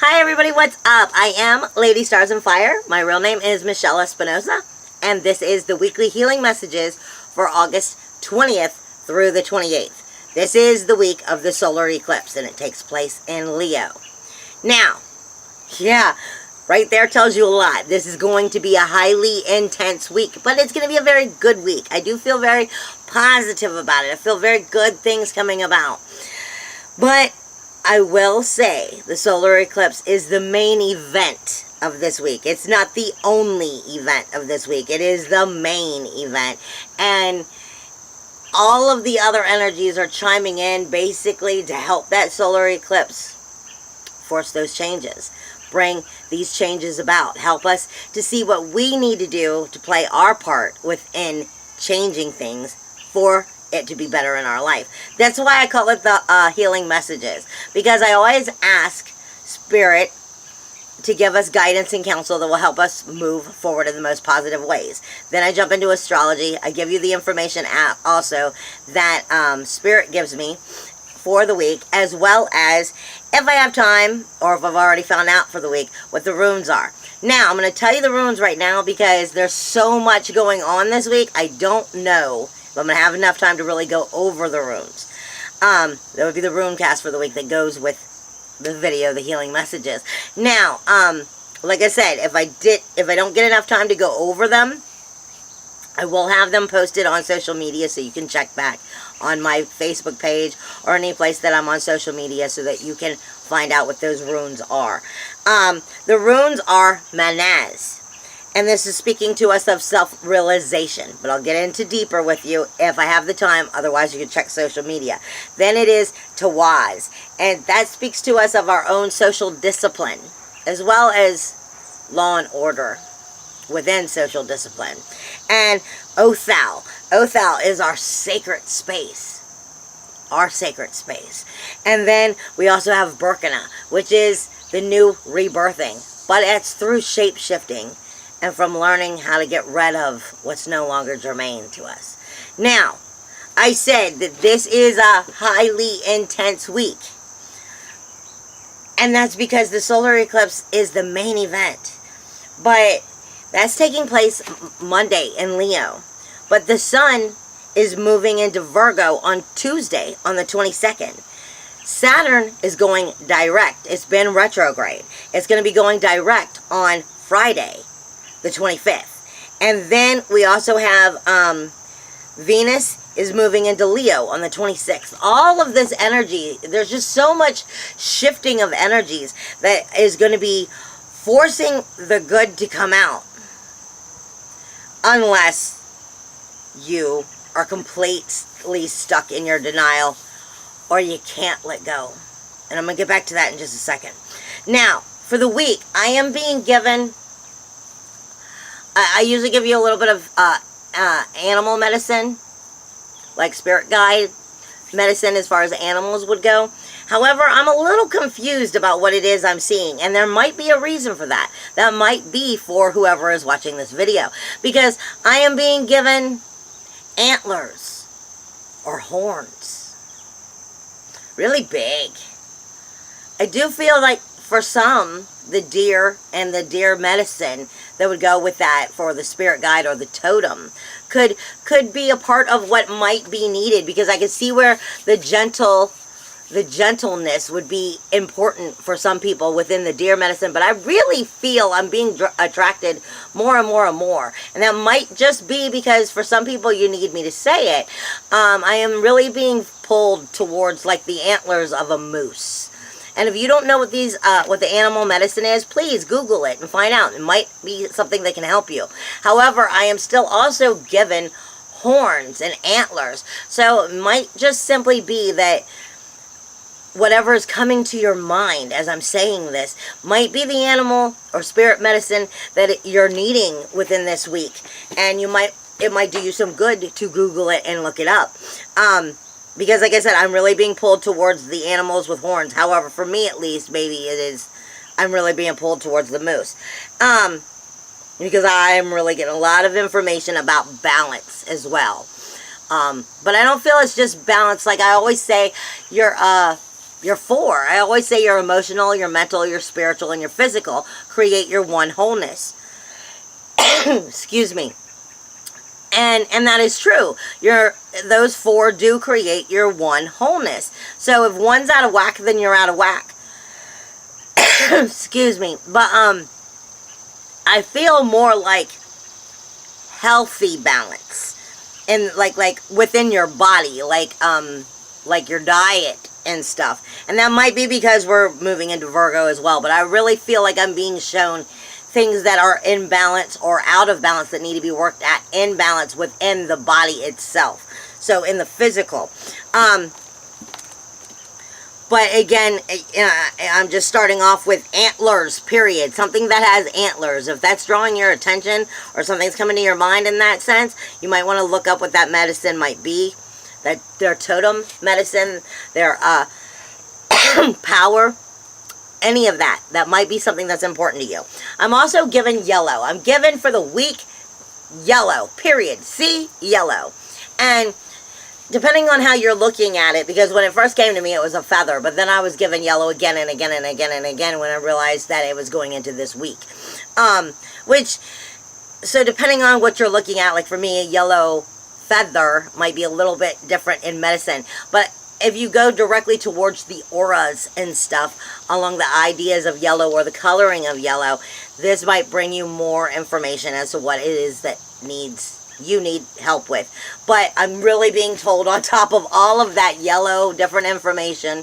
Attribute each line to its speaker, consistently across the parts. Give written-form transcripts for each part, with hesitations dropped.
Speaker 1: Hi everybody, what's up? I am Lady Stars and Fire. My real name is Michelle Espinosa, and this is the weekly healing messages for August 20th through the 28th. This is the week of the solar eclipse, and it takes place in Leo. Now, yeah, right there tells you a lot. This is going to be a highly intense week, but it's going to be a very good week. I do feel very positive about it. I feel very good things coming about. But I will say the solar eclipse is the main event of this week. It's not the only event of this week. It is the main event. And all of the other energies are chiming in basically to help that solar eclipse force those changes. Bring these changes about. Help us to see what we need to do to play our part within changing things for it to be better in our life. That's why I call it the healing messages, because I always ask Spirit to give us guidance and counsel that will help us move forward in the most positive ways. Then I jump into astrology. I give you the information also that Spirit gives me for the week, as well as, if I have time, or if I've already found out for the week, what the runes are. Now, I'm going to tell you the runes right now because there's so much going on this week. I don't know I'm going to have enough time to really go over the runes. That would be the rune cast for the week that goes with the video, the healing messages. Now, like I said, if I don't get enough time to go over them, I will have them posted on social media so you can check back on my Facebook page or any place that I'm on social media so that you can find out what those runes are. The runes are Manaz. And this is speaking to us of self-realization. But I'll get into deeper with you if I have the time. Otherwise, you can check social media. Then it is Tawaz. And that speaks to us of our own social discipline, as well as law and order within social discipline. And Othal. Othal is our sacred space. Our sacred space. And then we also have Burkina, which is the new rebirthing. But it's through shape-shifting and from learning how to get rid of what's no longer germane to us. Now, I said that this is a highly intense week. And that's because the solar eclipse is the main event. But that's taking place Monday in Leo. But the sun is moving into Virgo on Tuesday, on the 22nd. Saturn is going direct. It's been retrograde. It's going to be going direct on Friday, the 25th. And then we also have Venus is moving into Leo on the 26th. All of this energy, there's just so much shifting of energies that is going to be forcing the good to come out. Unless you are completely stuck in your denial or you can't let go. And I'm going to get back to that in just a second. Now, for the week, I am being given, I usually give you a little bit of animal medicine, like spirit guide medicine as far as animals would go. However, I'm a little confused about what it is I'm seeing, and there might be a reason for that. That might be for whoever is watching this video, because I am being given antlers or horns. Really big. I do feel like for some, the deer and the deer medicine that would go with that for the spirit guide or the totem could be a part of what might be needed, because I could see where the gentleness would be important for some people within the deer medicine, but I really feel I'm being attracted more and more and more. And that might just be because for some people you need me to say it. I am really being pulled towards like the antlers of a moose. And if you don't know what what the animal medicine is, please Google it and find out. It might be something that can help you. However, I am still also given horns and antlers. So it might just simply be that whatever is coming to your mind as I'm saying this might be the animal or spirit medicine that you're needing within this week. And it might do you some good to Google it and look it up. Because like I said, I'm really being pulled towards the animals with horns. However, for me at least, maybe I'm really being pulled towards the moose. Because I'm really getting a lot of information about balance as well. But I don't feel it's just balance. Like I always say, your Your four. I always say your emotional, your mental, your spiritual, and your physical create your one wholeness. Excuse me. And that is true. Those four do create your one wholeness. So if one's out of whack, then you're out of whack. Excuse me. But I feel more like healthy balance. And like within your body, like your diet and stuff. And that might be because we're moving into Virgo as well, but I really feel like I'm being shown things that are in balance or out of balance that need to be worked at in balance within the body itself. So in the physical. But again, I'm just starting off with antlers, period. Something that has antlers. If that's drawing your attention or something's coming to your mind in that sense, you might want to look up what that medicine might be. That their totem medicine, their power, any of that. That might be something that's important to you. I'm also given yellow. I'm given for the week yellow, period. See, yellow. And depending on how you're looking at it, because when it first came to me, it was a feather, but then I was given yellow again and again and again and again when I realized that it was going into this week. So depending on what you're looking at, like for me, a yellow feather might be a little bit different in medicine, but if you go directly towards the auras and stuff along the ideas of yellow or the coloring of yellow, this might bring you more information as to what it is that you need help with. But I'm really being told on top of all of that yellow, different information,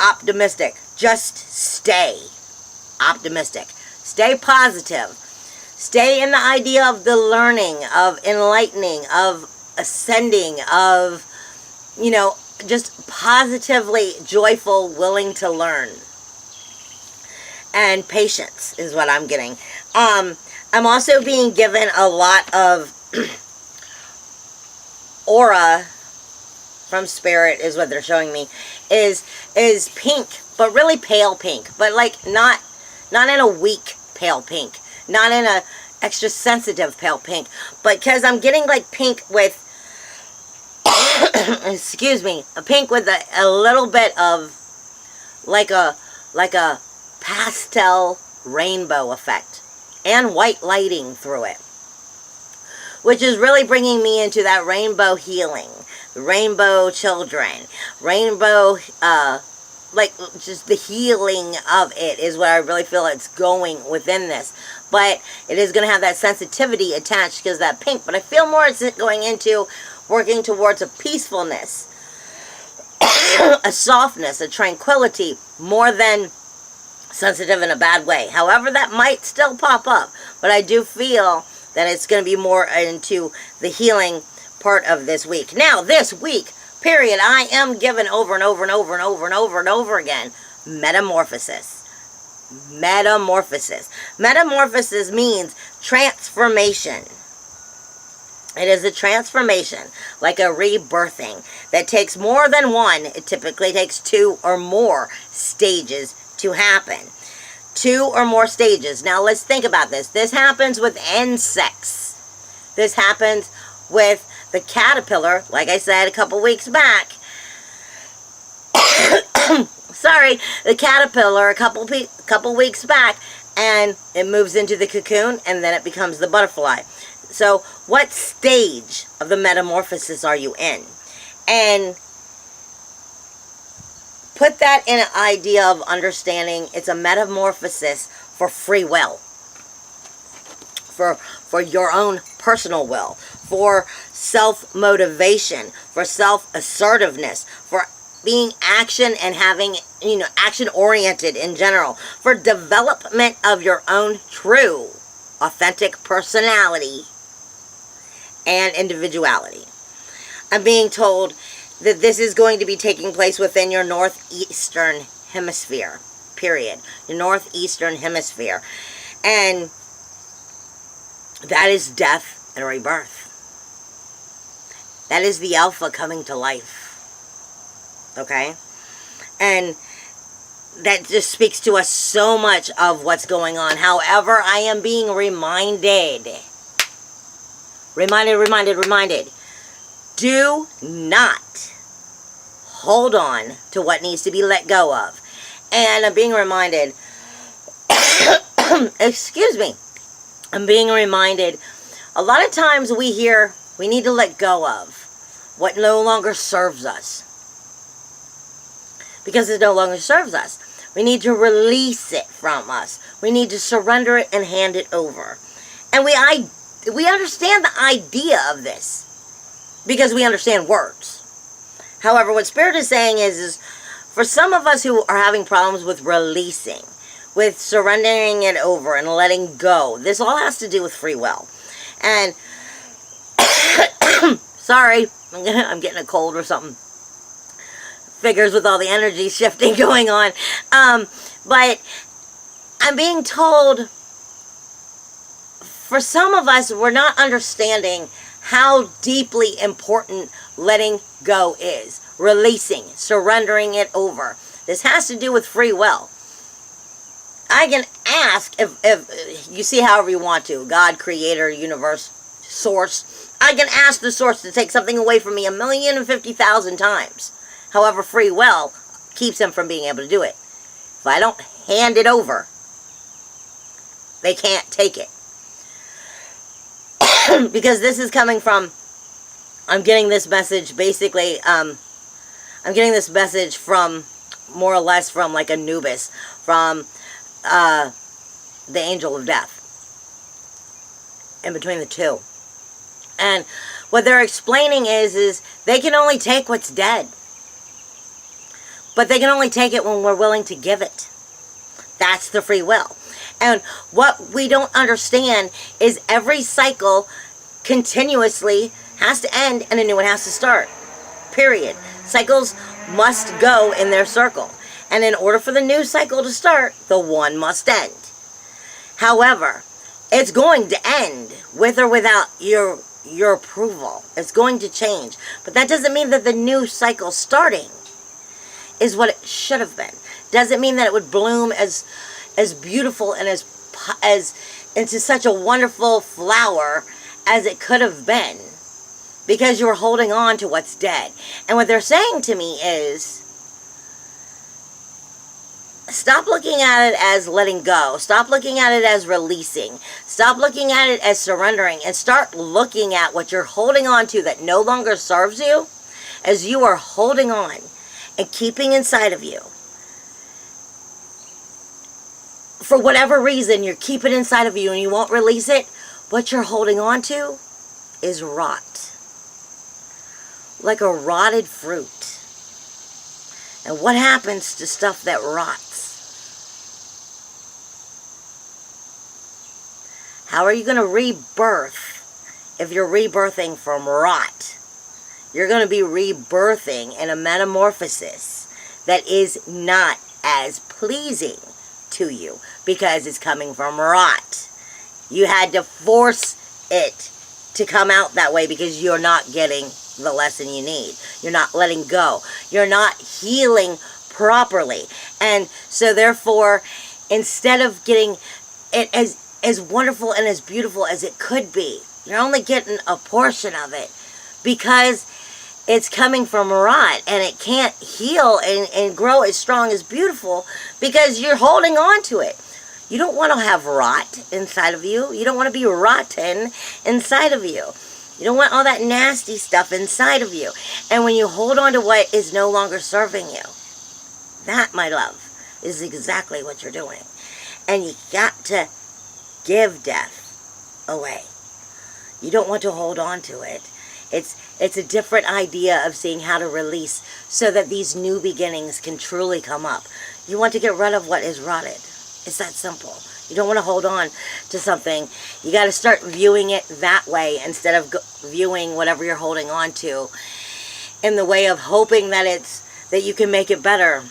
Speaker 1: optimistic. Just stay optimistic. Stay positive. Stay in the idea of the learning, of enlightening, of ascending, of, just positively joyful, willing to learn. And patience is what I'm getting. I'm also being given a lot of aura from spirit is what they're showing me, is pink, but really pale pink, but like not in a weak pale pink, not in a extra sensitive pale pink, but because I'm getting like pink with excuse me, a pink with a little bit of like a pastel rainbow effect and white lighting through it, which is really bringing me into that rainbow healing, rainbow children, rainbow, just the healing of it is what I really feel it's going within this. But it is going to have that sensitivity attached because that pink, but I feel more it's going into working towards a peacefulness, a softness, a tranquility, more than sensitive in a bad way. However, that might still pop up, but I do feel that it's going to be more into the healing part of this week. Now, this week, period, I am given over and over and over and over and over and over again, metamorphosis. Metamorphosis. Metamorphosis means transformation. It is a transformation, like a rebirthing, that takes more than one. It typically takes 2 or more stages to happen. 2 or more stages. Now let's think about this. This happens with insects. This happens with the caterpillar, like I said a couple weeks back. Sorry, the caterpillar a couple weeks back, and it moves into the cocoon, and then it becomes the butterfly. So what stage of the metamorphosis are you in? And put that in an idea of understanding it's a metamorphosis for free will. For your own personal will. For self-motivation. For self-assertiveness. For being action and having, action-oriented in general. For development of your own true, authentic personality and individuality. I'm being told that this is going to be taking place within your northeastern hemisphere, period. Your northeastern hemisphere. And that is death and rebirth. That is the alpha coming to life. Okay? And that just speaks to us so much of what's going on. However, I am being reminded. Reminded. Do not hold on to what needs to be let go of. And I'm being reminded, excuse me, I'm being reminded, a lot of times we hear we need to let go of what no longer serves us. Because it no longer serves us. We need to release it from us. We need to surrender it and hand it over. And we understand the idea of this because we understand words. However, what Spirit is saying is for some of us who are having problems with releasing, with surrendering it over and letting go, this all has to do with free will. And, sorry, I'm getting a cold or something. Figures with all the energy shifting going on. But I'm being told, for some of us, we're not understanding how deeply important letting go is. Releasing, surrendering it over. This has to do with free will. I can ask if you see however you want to, God, creator, universe, source. I can ask the source to take something away from me 1,050,000 times. However, free will keeps them from being able to do it. If I don't hand it over, they can't take it. Because this is coming from, I'm getting this message basically, I'm getting this message from, more or less from like Anubis, from the angel of death. In between the two. And what they're explaining is they can only take what's dead. But they can only take it when we're willing to give it. That's the free will. And what we don't understand is every cycle continuously has to end and a new one has to start. Period. Cycles must go in their circle. And in order for the new cycle to start, the one must end. However, it's going to end with or without your approval. It's going to change. But that doesn't mean that the new cycle starting is what it should have been. Doesn't mean that it would bloom as beautiful and as into such a wonderful flower as it could have been, because you're holding on to what's dead. And what they're saying to me is, stop looking at it as letting go. Stop looking at it as releasing. Stop looking at it as surrendering, and start looking at what you're holding on to that no longer serves you as you are holding on and keeping inside of you. For whatever reason, you're keeping inside of you and you won't release it. What you're holding on to is rot. Like a rotted fruit. And what happens to stuff that rots? How are you going to rebirth if you're rebirthing from rot? You're going to be rebirthing in a metamorphosis that is not as pleasing to you because it's coming from rot. You had to force it to come out that way because you're not getting the lesson you need. You're not letting go. You're not healing properly. And so therefore, instead of getting it as wonderful and as beautiful as it could be, you're only getting a portion of it because it's coming from rot, and it can't heal and grow as strong as beautiful because you're holding on to it. You don't want to have rot inside of you. You don't want to be rotten inside of you. You don't want all that nasty stuff inside of you. And when you hold on to what is no longer serving you, that, my love, is exactly what you're doing. And you got to give death away. You don't want to hold on to it. It's a different idea of seeing how to release so that these new beginnings can truly come up. You want to get rid of what is rotted. It's that simple. You don't want to hold on to something. You got to start viewing it that way instead of viewing whatever you're holding on to in the way of hoping that you can make it better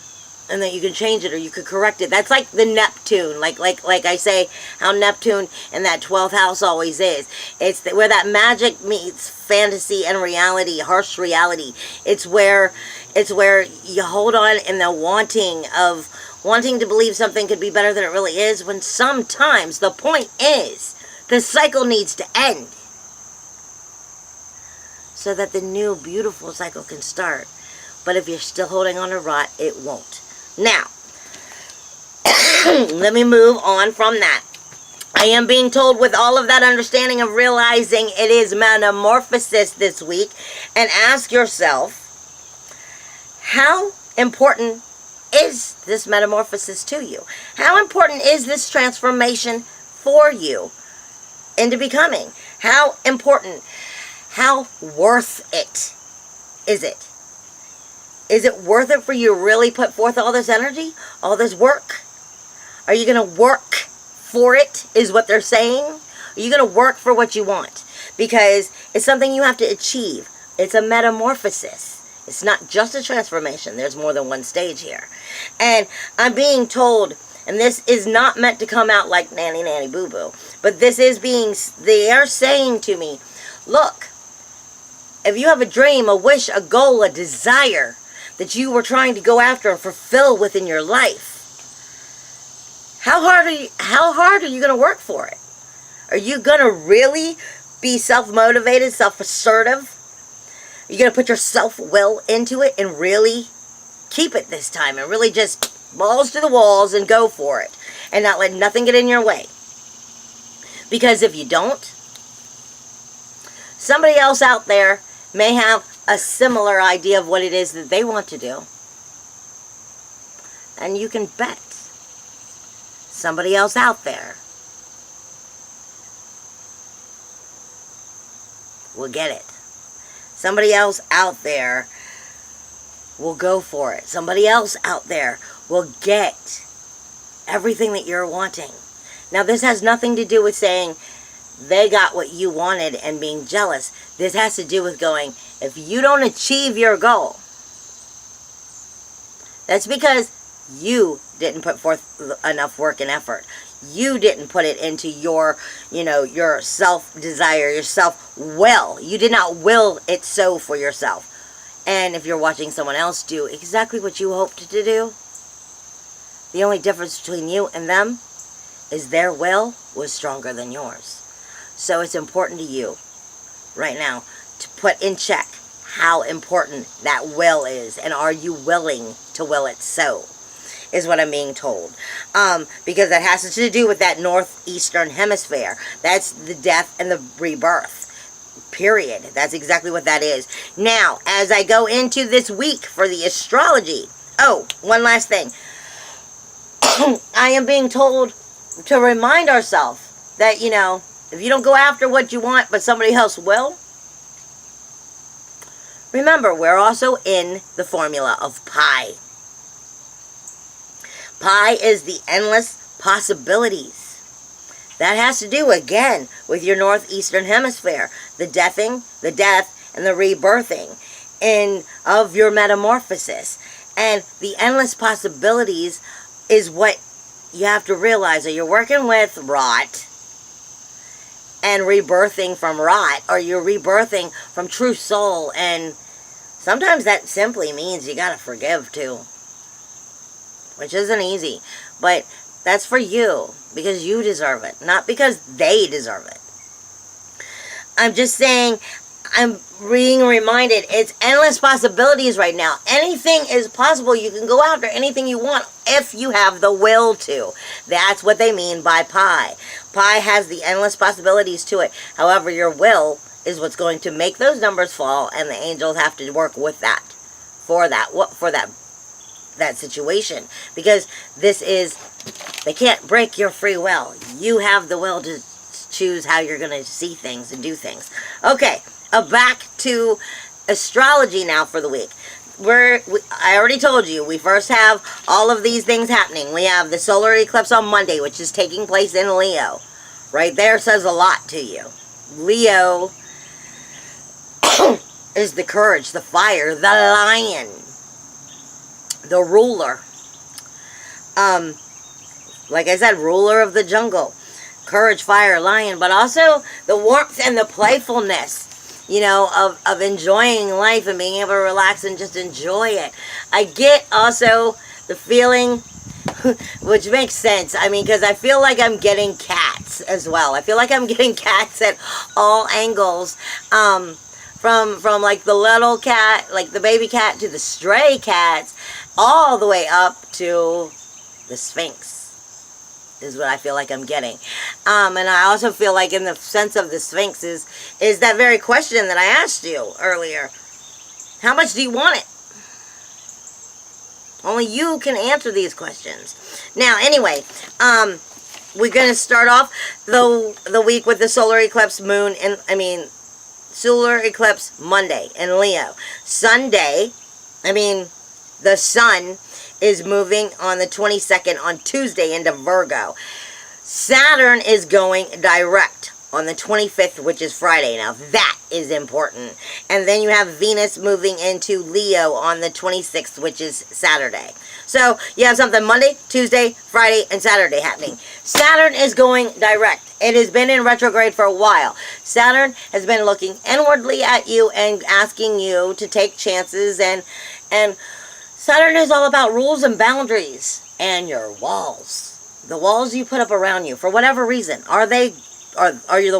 Speaker 1: and that you can change it or you could correct it. That's like the Neptune, like I say, how Neptune in that 12th house always is. It's where that magic meets fantasy and reality, harsh reality. It's where you hold on in the wanting to believe something could be better than it really is, when sometimes the point is the cycle needs to end so that the new beautiful cycle can start. But if you're still holding on to rot, it won't. Now, let me move on from that. I am being told, with all of that understanding of realizing it is metamorphosis this week, and ask yourself, how important is this metamorphosis to you? How important is this transformation for you into becoming? How important, how worth it is it? Is it worth it for you to really put forth all this energy, all this work? Are you going to work for it, is what they're saying? Are you going to work for what you want? Because it's something you have to achieve. It's a metamorphosis. It's not just a transformation. There's more than one stage here. And I'm being told, and this is not meant to come out like nanny nanny boo boo, but this is being, they are saying to me, look, if you have a dream, a wish, a goal, a desire that you were trying to go after and fulfill within your life, how hard are you going to work for it? Are you going to really be self-motivated, self-assertive? Are you going to put your self-will into it and really keep it this time and really just balls to the walls and go for it and not let nothing get in your way? Because if you don't, somebody else out there may have a similar idea of what it is that they want to do. And you can bet somebody else out there will get it. Somebody else out there will go for it. Somebody else out there will get everything that you're wanting. Now, this has nothing to do with saying they got what you wanted and being jealous. This has to do with going, if you don't achieve your goal, that's because you didn't put forth enough work and effort. You didn't put it into your, your self-desire, your self-will. You did not will it so for yourself. And if you're watching someone else do exactly what you hoped to do, the only difference between you and them is their will was stronger than yours. So it's important to you right now to put in check how important that will is, and are you willing to will it so, is what I'm being told. Because that has to do with that northeastern hemisphere. That's the death and the rebirth. Period. That's exactly what that is. Now, as I go into this week for the astrology, oh, one last thing. I am being told to remind ourselves that, if you don't go after what you want, but somebody else will, remember, we're also in the formula of pi. Pi is the endless possibilities. That has to do, again, with your northeastern hemisphere. The death, and the rebirthing of your metamorphosis. And the endless possibilities is what you have to realize. Are you working with rot and rebirthing from rot, or you're rebirthing from true soul? And sometimes that simply means you gotta forgive too, which isn't easy, but that's for you, because you deserve it, not because they deserve it. I'm just saying, I'm being reminded, it's endless possibilities right now. Anything is possible. You can go after anything you want if you have the will to. That's what they mean by pi. Pi has the endless possibilities to it. However, your will is what's going to make those numbers fall, and the angels have to work with that, for that situation. Because this is, they can't break your free will. You have the will to choose how you're going to see things and do things. Okay, back to astrology now for the week. I already told you, we first have all of these things happening. We have the solar eclipse on Monday, which is taking place in Leo. Right there says a lot to you. Leo is the courage, the fire, the lion, the ruler. Like I said, ruler of the jungle. Courage, fire, lion, but also the warmth and the playfulness, of enjoying life and being able to relax and just enjoy it. I get also the feeling, which makes sense, because I feel like I'm getting cats as well. I feel like I'm getting cats at all angles from like the little cat, like the baby cat, to the stray cats, all the way up to the Sphinx, is what I feel like I'm getting. And I also feel like in the sense of the Sphinx is that very question that I asked you earlier. How much do you want it? Only you can answer these questions. Now, anyway, we're going to start off the week with the solar eclipse solar eclipse Monday in Leo. Sunday, the sun is moving on the 22nd on Tuesday into Virgo. Saturn is going direct on the 25th, which is Friday. Now, that is important. And then you have Venus moving into Leo on the 26th, which is Saturday. So, you have something Monday, Tuesday, Friday, and Saturday happening. Saturn is going direct. It has been in retrograde for a while. Saturn has been looking inwardly at you and asking you to take chances. And Saturn is all about rules and boundaries and your walls. The walls you put up around you, for whatever reason. Are the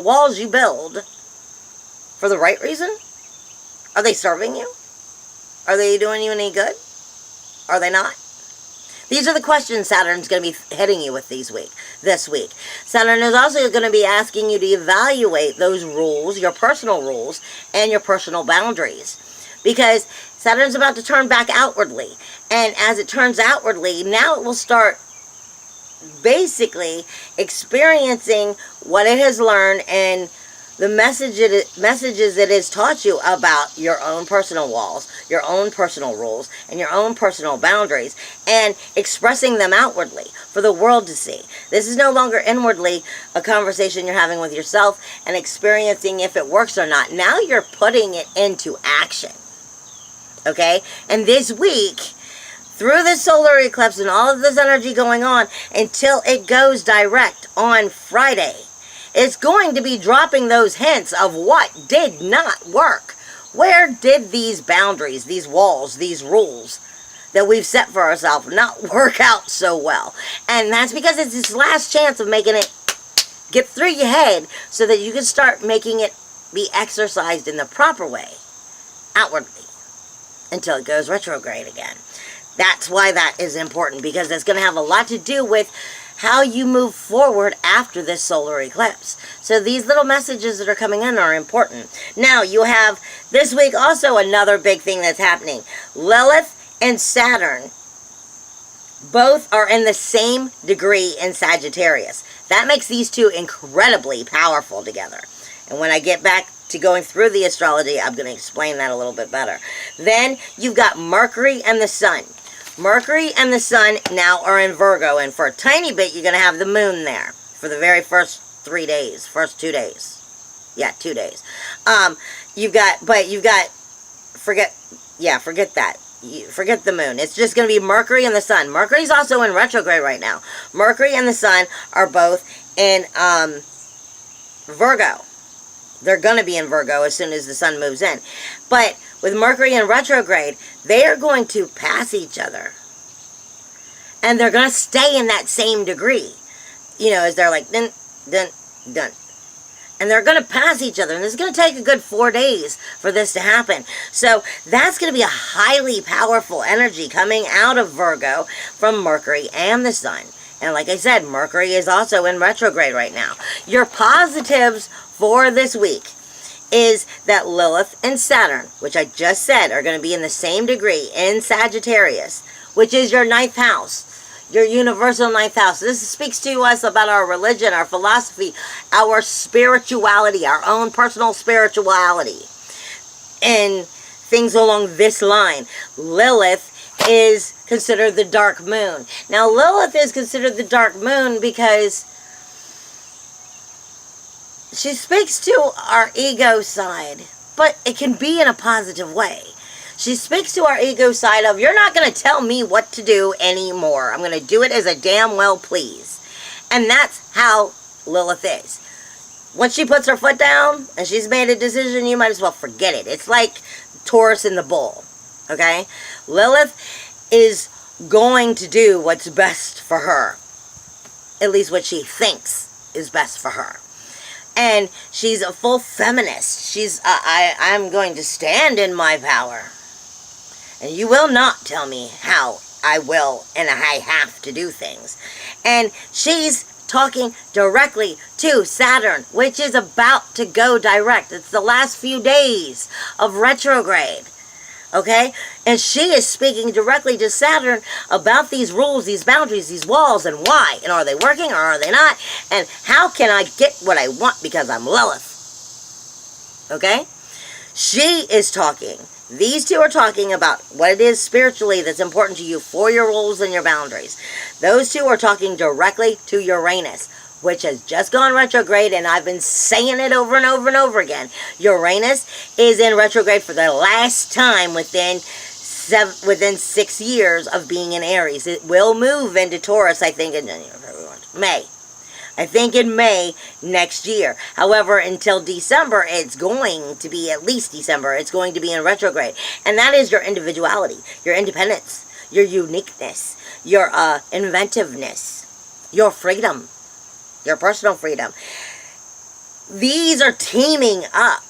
Speaker 1: walls you build for the right reason? Are they serving you? Are they doing you any good? Are they not? These are the questions Saturn's going to be hitting you with this week. Saturn is also going to be asking you to evaluate those rules, your personal rules, and your personal boundaries. Because Saturn's about to turn back outwardly. And as it turns outwardly, now it will start basically experiencing what it has learned and the messages it has taught you about your own personal walls, your own personal rules, and your own personal boundaries, and expressing them outwardly for the world to see. This is no longer inwardly a conversation you're having with yourself and experiencing if it works or not. Now you're putting it into action. Okay? And this week, through this solar eclipse and all of this energy going on until it goes direct on Friday, it's going to be dropping those hints of what did not work. Where did these boundaries, these walls, these rules that we've set for ourselves not work out so well? And that's because it's this last chance of making it get through your head so that you can start making it be exercised in the proper way, outwardly, until it goes retrograde again. That's why that is important, because it's going to have a lot to do with how you move forward after this solar eclipse. So these little messages that are coming in are important. Now, you have this week also another big thing that's happening. Lilith and Saturn both are in the same degree in Sagittarius. That makes these two incredibly powerful together. And when I get back to going through the astrology, I'm going to explain that a little bit better. Then you've got Mercury and the Sun. Mercury and the Sun now are in Virgo, and for a tiny bit, you're going to have the Moon there for the very first 2 days. Yeah, 2 days. Forget that. Forget the Moon. It's just going to be Mercury and the Sun. Mercury's also in retrograde right now. Mercury and the Sun are both in Virgo. They're going to be in Virgo as soon as the Sun moves in. But with Mercury in retrograde, they are going to pass each other. And they're going to stay in that same degree. You know, as they're like, dun, dun, dun. And they're going to pass each other. And it's going to take a good 4 days for this to happen. So that's going to be a highly powerful energy coming out of Virgo from Mercury and the Sun. And like I said, Mercury is also in retrograde right now. Your positives for this week is that Lilith and Saturn, which I just said are going to be in the same degree in Sagittarius, which is your 9th house, your universal 9th house. This speaks to us about our religion, our philosophy, our spirituality, our own personal spirituality, and things along this line. Lilith is considered the dark moon. Now, Lilith is considered the dark moon because she speaks to our ego side, but it can be in a positive way. She speaks to our ego side of, you're not going to tell me what to do anymore. I'm going to do it as I damn well please. And that's how Lilith is. Once she puts her foot down and she's made a decision, you might as well forget it. It's like Taurus and the bull. Okay? Lilith is going to do what's best for her. At least what she thinks is best for her. And she's a full feminist. I'm going to stand in my power. And you will not tell me how I will and I have to do things. And she's talking directly to Saturn, which is about to go direct. It's the last few days of retrograde. Okay? And she is speaking directly to Saturn about these rules, these boundaries, these walls, and why. And are they working or are they not? And how can I get what I want because I'm Lilith? Okay? She is talking. These two are talking about what it is spiritually that's important to you for your rules and your boundaries. Those two are talking directly to Uranus, which has just gone retrograde, and I've been saying it over and over and over again. Uranus is in retrograde for the last time within 6 years of being in Aries. It will move into Taurus, I think, in May. I think in May next year. However, until December, it's going to be, at least December, it's going to be in retrograde. And that is your individuality, your independence, your uniqueness, your inventiveness, your freedom, your personal freedom. These are teaming up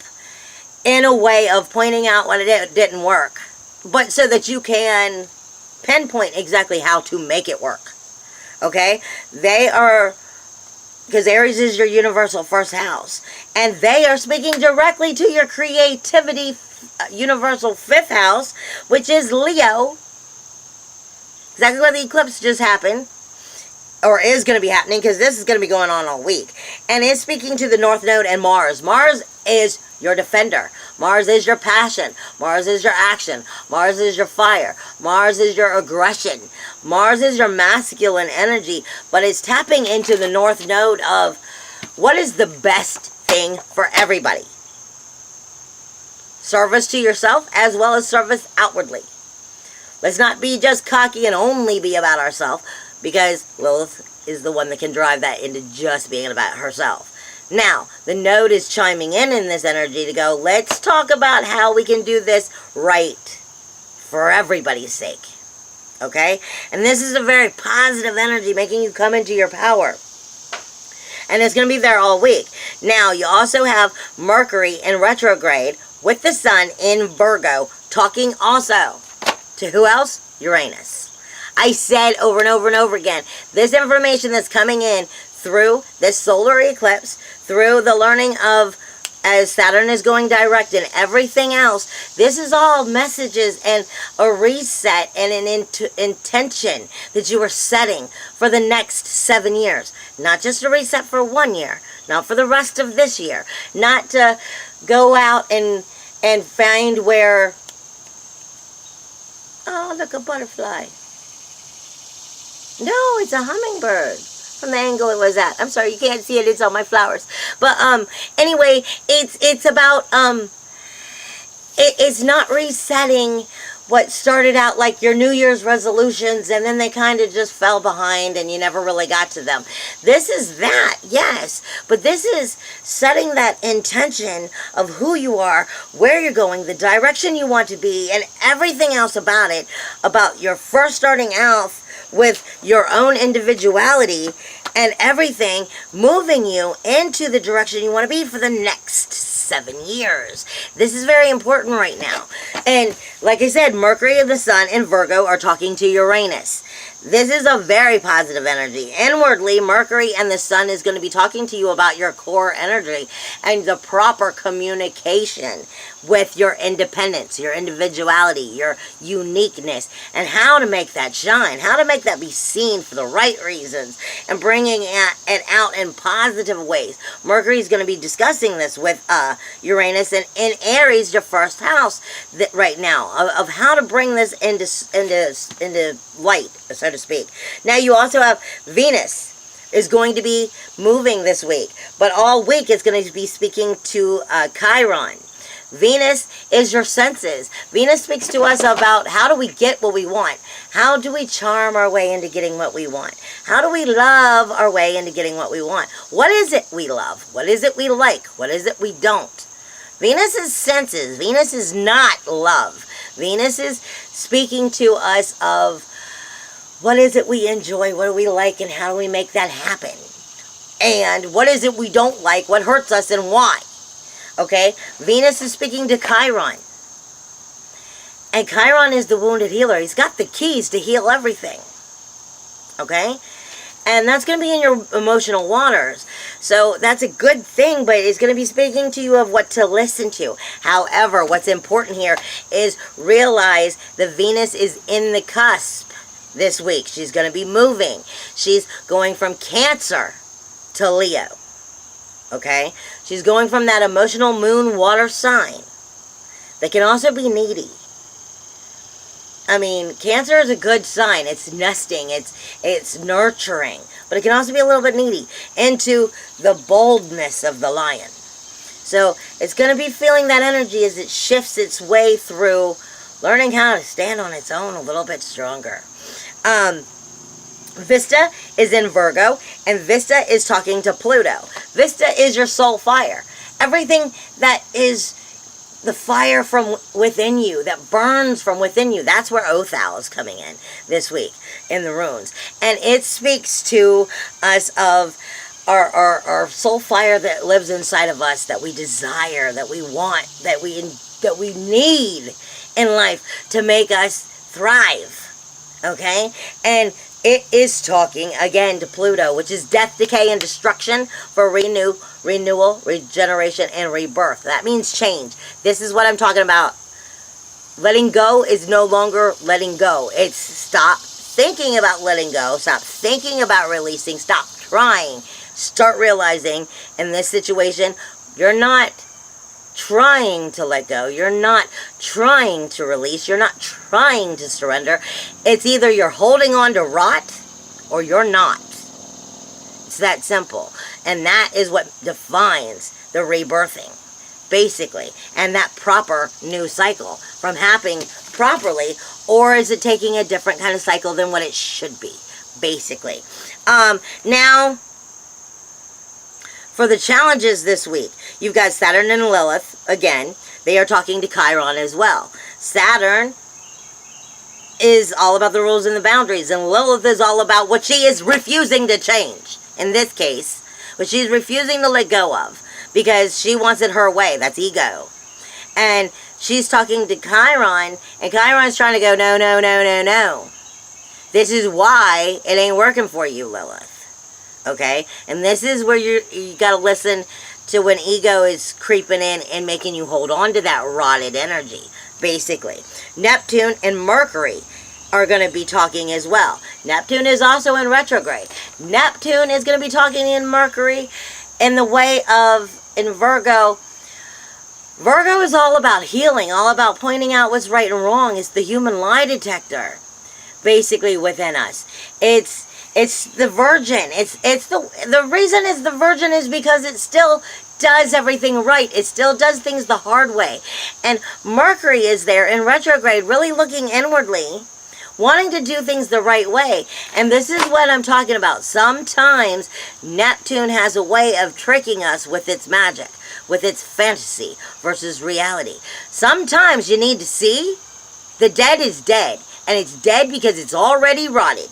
Speaker 1: in a way of pointing out what it didn't work, but so that you can pinpoint exactly how to make it work. Okay? They are... because Aries is your universal first house. And they are speaking directly to your creativity universal fifth house, which is Leo. Exactly what the eclipse just happened. Or is going to be happening, because this is going to be going on all week. And it's speaking to the North Node and Mars. Mars is your defender. Mars is your passion. Mars is your action. Mars is your fire. Mars is your aggression. Mars is your masculine energy. But it's tapping into the North Node of what is the best thing for everybody. Service to yourself as well as service outwardly. Let's not be just cocky and only be about ourselves, because Lilith is the one that can drive that into just being about herself. Now, the node is chiming in this energy to go, let's talk about how we can do this right for everybody's sake. Okay? And this is a very positive energy making you come into your power. And it's going to be there all week. Now, you also have Mercury in retrograde with the Sun in Virgo, talking also to who else? Uranus. I said over and over and over again, this information that's coming in through this solar eclipse, through the learning of as Saturn is going direct and everything else, this is all messages and a reset and an intention that you are setting for the next 7 years. Not just a reset for 1 year, not for the rest of this year, not to go out and find where, oh, look, a butterfly. No, it's a hummingbird. From the angle it was at. I'm sorry, you can't see it. It's on my flowers. But anyway, it's about it's not resetting what started out like your New Year's resolutions, and then they kind of just fell behind and you never really got to them. This is that, yes, but this is setting that intention of who you are, where you're going, the direction you want to be, and everything else about it, about your first starting out with your own individuality and everything, moving you into the direction you want to be for the next 7 years. This is very important right now. And like I said, Mercury and the Sun in Virgo are talking to Uranus. This is a very positive energy. Inwardly, Mercury and the Sun is going to be talking to you about your core energy and the proper communication with your independence, your individuality, your uniqueness, and how to make that shine, how to make that be seen for the right reasons, and bringing it out in positive ways. Mercury is going to be discussing this with Uranus and in Aries, your first house, right now, of how to bring this into light, so to speak. Now you also have Venus is going to be moving this week, but all week it's going to be speaking to Chiron. Venus is your senses. Venus speaks to us about how do we get what we want? How do we charm our way into getting what we want? How do we love our way into getting what we want? What is it we love? What is it we like? What is it we don't? Venus is senses. Venus is not love. Venus is speaking to us of what is it we enjoy, what do we like, and how do we make that happen? And what is it we don't like? What hurts us and why? Okay? Venus is speaking to Chiron. And Chiron is the wounded healer. He's got the keys to heal everything. Okay? And that's going to be in your emotional waters. So that's a good thing, but it's going to be speaking to you of what to listen to. However, what's important here is realize the Venus is in the cusp this week. She's going to be moving. She's going from Cancer to Leo. Okay? She's going from that emotional moon water sign that can also be needy. I mean, Cancer is a good sign. It's nesting. It's nurturing. But it can also be a little bit needy into the boldness of the lion. So it's going to be feeling that energy as it shifts its way through learning how to stand on its own a little bit stronger. Vista is in Virgo, and Vista is talking to Pluto. Vista is your soul fire. Everything that is the fire from within you, that burns from within you. That's where Othal is coming in this week in the runes. And it speaks to us of our soul fire that lives inside of us, that we desire, that we want, that we need in life to make us thrive. Okay? And it is talking, again, to Pluto, which is death, decay, and destruction for renewal, regeneration, and rebirth. That means change. This is what I'm talking about. Letting go is no longer letting go. It's stop thinking about letting go. Stop thinking about releasing. Stop trying. Start realizing in this situation, you're not trying to let go. You're not trying to release. You're not trying to surrender. It's either you're holding on to rot or you're not. It's that simple. And that is what defines the rebirthing, basically. And that proper new cycle from happening properly, or is it taking a different kind of cycle than what it should be, basically. Now, for the challenges this week, you've got Saturn and Lilith, again. They are talking to Chiron as well. Saturn is all about the rules and the boundaries, and Lilith is all about what she is refusing to change, in this case, what she's refusing to let go of, because she wants it her way. That's ego. And she's talking to Chiron, and Chiron's trying to go, no, no, no, no, no. This is why it ain't working for you, Lilith. Okay? And this is where you got to listen to when ego is creeping in and making you hold on to that rotted energy, basically. Neptune and Mercury are going to be talking as well. Neptune is also in retrograde. Neptune is going to be talking in Mercury in the way of, in Virgo. Virgo is all about healing, all about pointing out what's right and wrong. It's the human lie detector, basically, within us. It's the virgin. It's the reason it's the virgin is because it still does everything right. It still does things the hard way. And Mercury is there in retrograde, really looking inwardly, wanting to do things the right way. And this is what I'm talking about. Sometimes Neptune has a way of tricking us with its magic, with its fantasy versus reality. Sometimes you need to see the dead is dead. And it's dead because it's already rotted.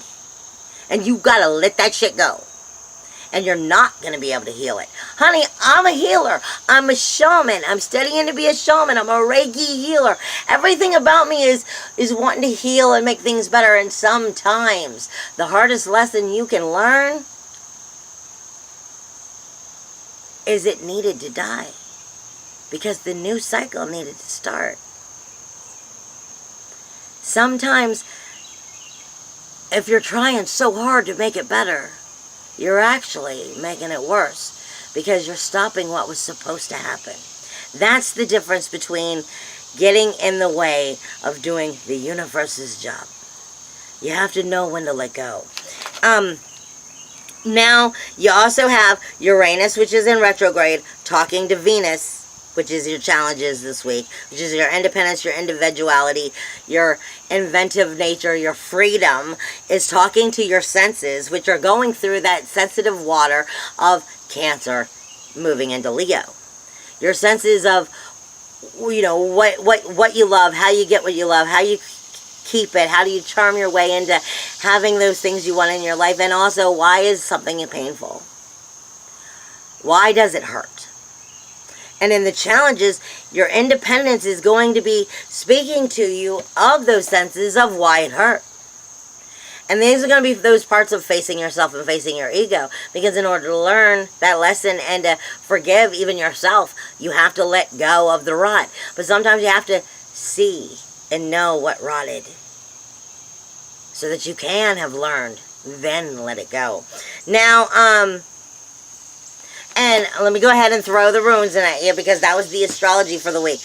Speaker 1: And you gotta let that shit go. And you're not gonna be able to heal it. Honey, I'm a healer. I'm a shaman. I'm studying to be a shaman. I'm a Reiki healer. Everything about me is wanting to heal and make things better. And sometimes the hardest lesson you can learn is it needed to die. Because the new cycle needed to start. Sometimes, if you're trying so hard to make it better, you're actually making it worse because you're stopping what was supposed to happen. That's the difference between getting in the way of doing the universe's job. You have to know when to let go. Now, you also have Uranus, which is in retrograde, talking to Venus, which is your challenges this week, which is your independence, your individuality, your inventive nature, your freedom, is talking to your senses, which are going through that sensitive water of Cancer moving into Leo. Your senses of, you know, what you love, how you get what you love, how you keep it, how do you charm your way into having those things you want in your life, and also, why is something painful? Why does it hurt? And in the challenges, your independence is going to be speaking to you of those senses of why it hurt. And these are going to be those parts of facing yourself and facing your ego. Because in order to learn that lesson and to forgive even yourself, you have to let go of the rot. But sometimes you have to see and know what rotted, so that you can have learned, then let it go. Now, and let me go ahead and throw the runes in at you, because that was the astrology for the week.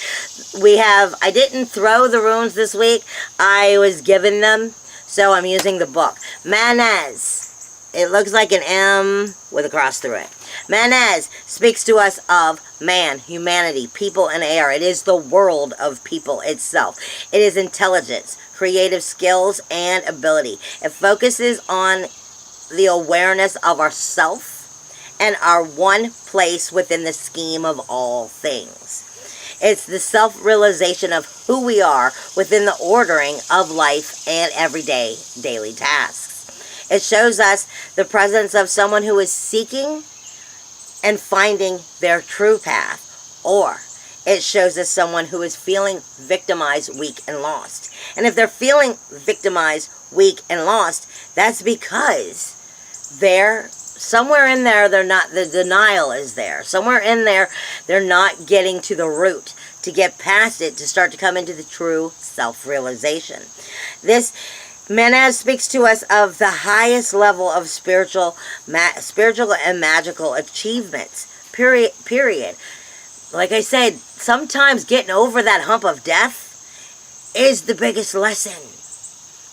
Speaker 1: I didn't throw the runes this week. I was given them, so I'm using the book. Manaz. It looks like an M with a cross through it. Manaz speaks to us of man, humanity, people, and air. It is the world of people itself. It is intelligence, creative skills, and ability. It focuses on the awareness of ourself and our one place within the scheme of all things. It's the self-realization of who we are within the ordering of life and everyday daily tasks. It shows us the presence of someone who is seeking and finding their true path, or it shows us someone who is feeling victimized, weak, and lost. And if they're feeling victimized, weak, and lost, that's because somewhere in there, the denial is there. Somewhere in there, they're not getting to the root, to get past it, to start to come into the true self-realization. This Manaz speaks to us of the highest level of spiritual and magical achievements. Period. Like I said, sometimes getting over that hump of death is the biggest lesson.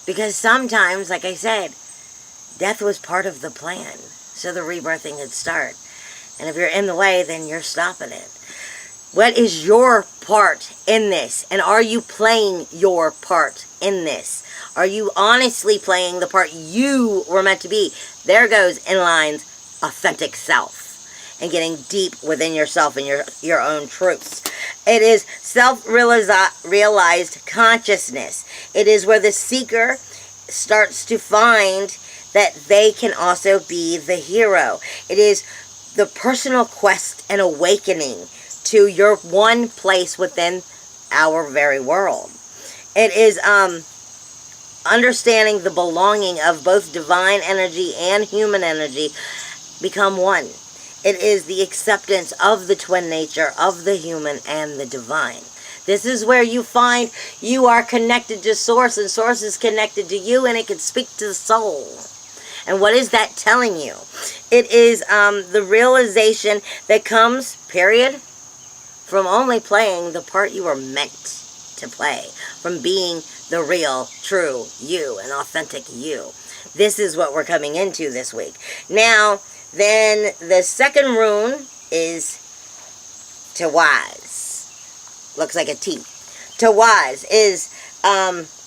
Speaker 1: Because sometimes, like I said, death was part of the plan, so the rebirthing could start. And if you're in the way, then you're stopping it. What is your part in this? And are you playing your part in this? Are you honestly playing the part you were meant to be? There goes Inline's authentic self. And getting deep within yourself and your own truths. It is self-realized consciousness. It is where the seeker starts to find that they can also be the hero. It is the personal quest and awakening to your one place within our very world. It is understanding the belonging of both divine energy and human energy become one. It is the acceptance of the twin nature of the human and the divine. This is where you find you are connected to Source, and Source is connected to you, and it can speak to the soul. And what is that telling you? It is the realization that comes, period, from only playing the part you were meant to play. From being the real, true you, and authentic you. This is what we're coming into this week. Now, then the second rune is Tawaz. Looks like a T. Tawaz is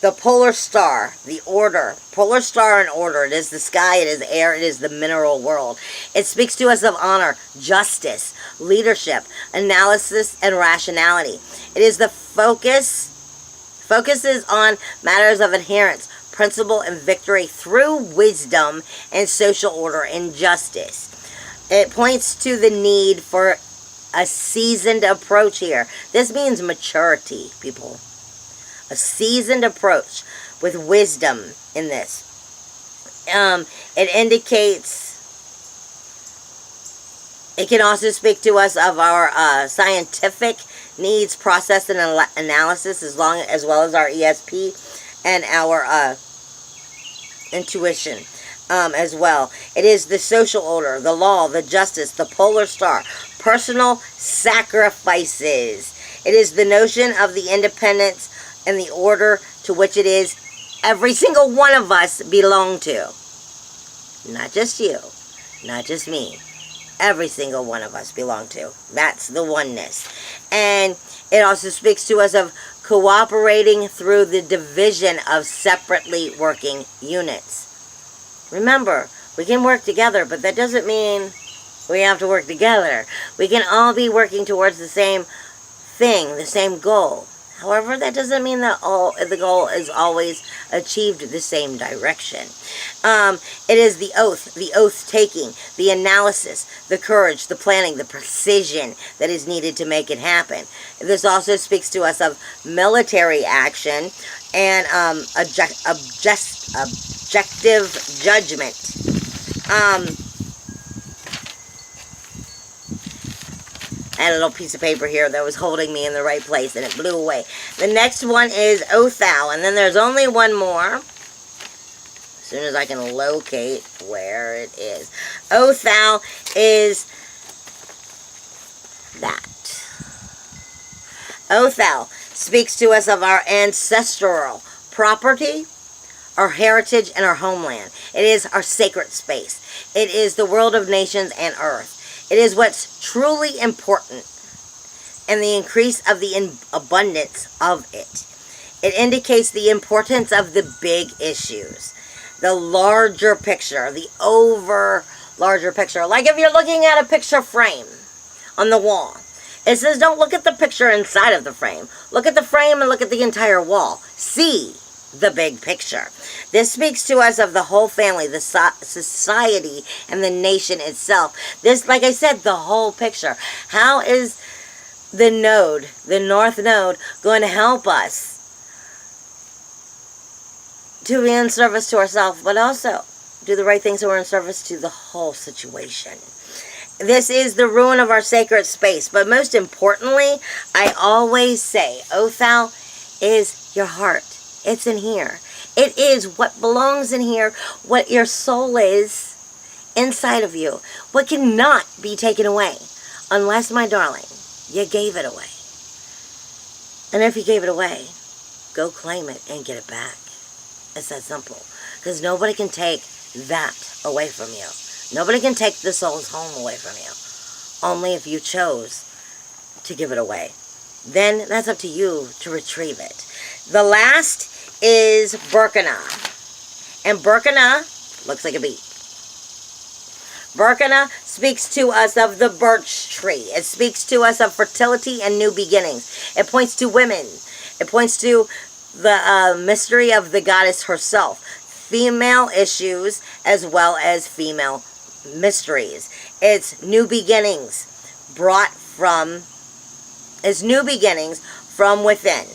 Speaker 1: the polar star, the order. Polar star and order. It is the sky, it is air, it is the mineral world. It speaks to us of honor, justice, leadership, analysis, and rationality. It is the focuses on matters of adherence, principle, and victory through wisdom and social order and justice. It points to the need for a seasoned approach here. This means maturity, people. A seasoned approach with wisdom in this. It indicates, it can also speak to us of our scientific needs, process, and analysis, as well as our ESP and our intuition as well. It is the social order, the law, the justice, the polar star, personal sacrifices. It is the notion of the independence and the order to which it is every single one of us belong to. Not just you, not just me. Every single one of us belong to. That's the oneness. And it also speaks to us of cooperating through the division of separately working units. Remember, we can work together, but that doesn't mean we have to work together. We can all be working towards the same thing, the same goal. However, that doesn't mean that the goal is always achieved the same direction. It is the oath taking, the analysis, the courage, the planning, the precision that is needed to make it happen. This also speaks to us of military action and objective judgment. I had a little piece of paper here that was holding me in the right place, and it blew away. The next one is Othal, and then there's only one more. As soon as I can locate where it is. Othal is that. Othal speaks to us of our ancestral property, our heritage, and our homeland. It is our sacred space. It is the world of nations and earth. It is what's truly important and the increase of the abundance of it. It indicates the importance of the big issues, the larger picture, the larger picture. Like if you're looking at a picture frame on the wall, it says don't look at the picture inside of the frame. Look at the frame and look at the entire wall. See the big picture. This speaks to us of the whole family, the society, and the nation itself. This, like I said, the whole picture. How is the node, the north node, going to help us to be in service to ourselves, but also do the right things so we're in service to the whole situation? This is the ruin of our sacred space. But most importantly, I always say, Othal is your heart. It's in here. It is what belongs in here, what your soul is inside of you, what cannot be taken away, unless, my darling, you gave it away. And if you gave it away, go claim it and get it back. It's that simple. Because nobody can take that away from you. Nobody can take the soul's home away from you. Only if you chose to give it away. Then that's up to you to retrieve it. The last is Burkina. And Burkina looks like a bee. Burkina speaks to us of the birch tree. It speaks to us of fertility and new beginnings. It points to women. It points to the mystery of the goddess herself. Female issues as well as female mysteries. It's new beginnings it's new beginnings from within.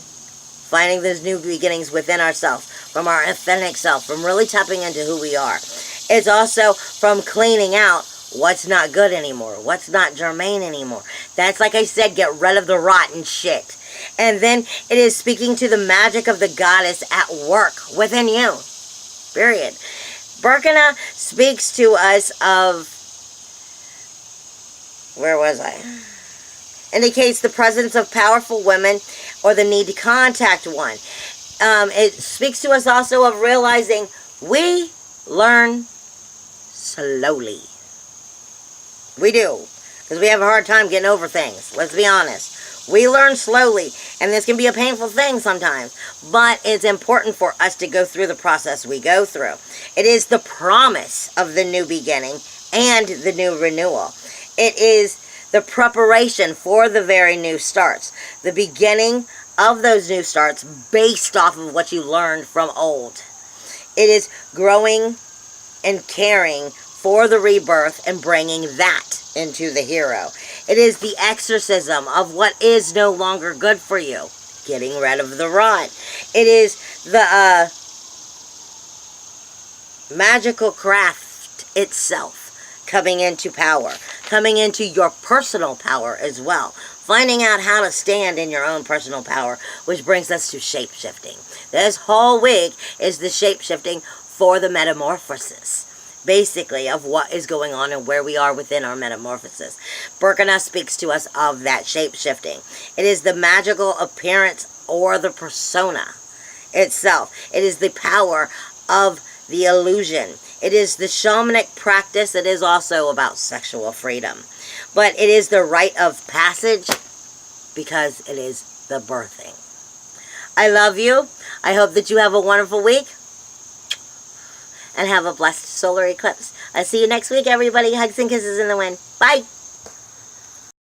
Speaker 1: Finding those new beginnings within ourselves, from our authentic self, from really tapping into who we are. It's also from cleaning out what's not good anymore, what's not germane anymore. That's, like I said, get rid of the rotten shit. And then it is speaking to the magic of the goddess at work within you. Period. Burkina speaks to us of, where was I? Indicates the presence of powerful women or the need to contact one. It speaks to us also of realizing we learn slowly. We do. Because we have a hard time getting over things. Let's be honest. We learn slowly. And this can be a painful thing sometimes. But it's important for us to go through the process we go through. It is the promise of the new beginning and the new renewal. It is the preparation for the very new starts. The beginning of those new starts based off of what you learned from old. It is growing and caring for the rebirth and bringing that into the hero. It is the exorcism of what is no longer good for you. Getting rid of the rot. It is the magical craft itself coming into power. Coming into your personal power as well. Finding out how to stand in your own personal power, which brings us to shape-shifting. This whole week is the shape-shifting for the metamorphosis, basically, of what is going on and where we are within our metamorphosis. Burkina speaks to us of that shape-shifting. It is the magical appearance or the persona itself. It is the power of the illusion. It is the shamanic practice. It is also about sexual freedom. But it is the rite of passage because it is the birthing. I love you. I hope that you have a wonderful week and have a blessed solar eclipse. I'll see you next week, everybody. Hugs and kisses in the wind. Bye.